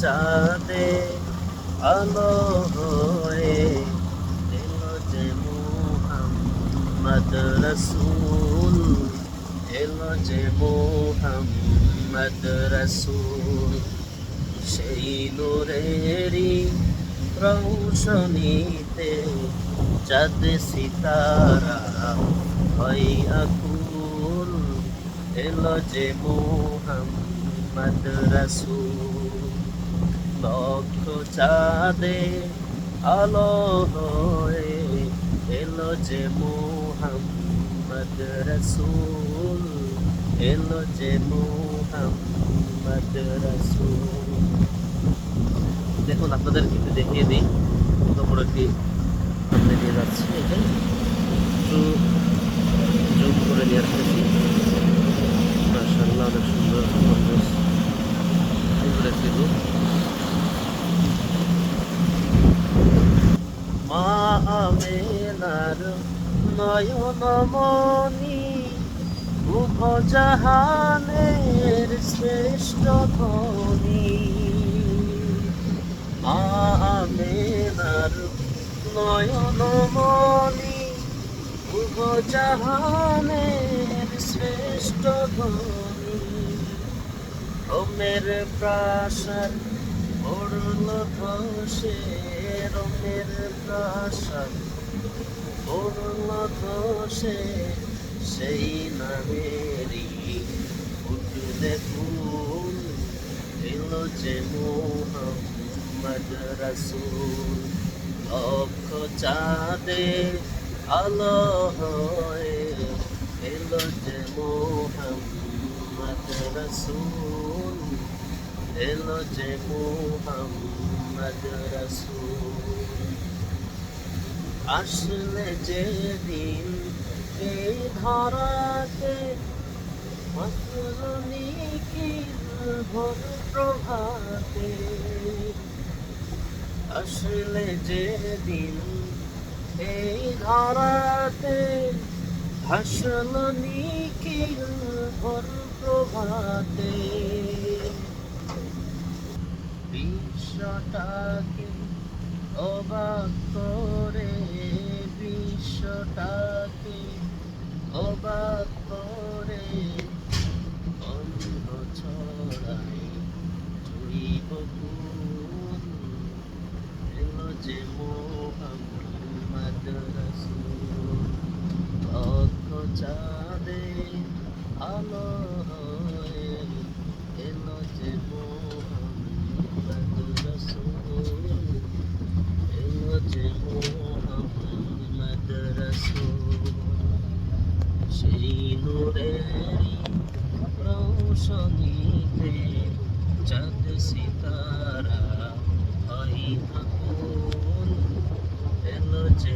চাঁদে আলো হয়ে এলো যে মুহাম্মদ রসুল, এলো যে মুহাম্মদ রসুল। সেই নূরেরই রৌশনীতে চাঁদ সিতারা হয় আকুল, এলো যে মুহাম্মদ রসুল। লক্ষ চাঁদে আলো হয়ে এলো যে মুহাম্মদ রসুল, এলো যে মুহাম্মদ রসুল। দেখুন আপনাদেরকে একটু দেখিয়ে দিই, কত বড় একটি সামনে দিয়ে যাচ্ছে। এটাই একটু জুম করে নিয়ে আসতেছি। মাশাআল্লাহ, অনেক সুন্দর সুন্দর একটি রূপ। মা আমেনার নয়নমণি, উভ জাহানের শ্রেষ্ঠ ধনী। মা আমেনার নয়নমণি, উভ জাহানের শ্রেষ্ঠ ধনী। রোমের প্রাসাদ পড়ল ধসে, রোমের প্রাসাদ পড়ল ধসে, সেই নামেরই ফুটলে ফুল, এলো যে মুহাম্মদ রসুল। লক্ষ চাঁদে আলো হয়ে এলো যে মুহাম্মদ রসুল, এলো যে মুহাম্মদ রসুল। আসলে যেদিন এই ধরাতে মাতলো নিখিল ভোর প্রভাতে, আসলে যেদিন এই ধরাতে ভাসলো নিখিল ভোর প্রভাতে। বিশ্বটাকে অবাক করে, বিশ্বটাকে অবাক করে, অন্ধ ছড়াই জুড়ি বকুল, এলো যে মুহাম্মদ রসুল। লক্ষ চাঁদে আলো হয়ে এলো যে মুহাম্মদ রসুল, এলো যে মুহাম্মদ রসুল। সেই নূরেরই রৌশনীতে চাঁদ সিতারা হয় আকুল, এলো যে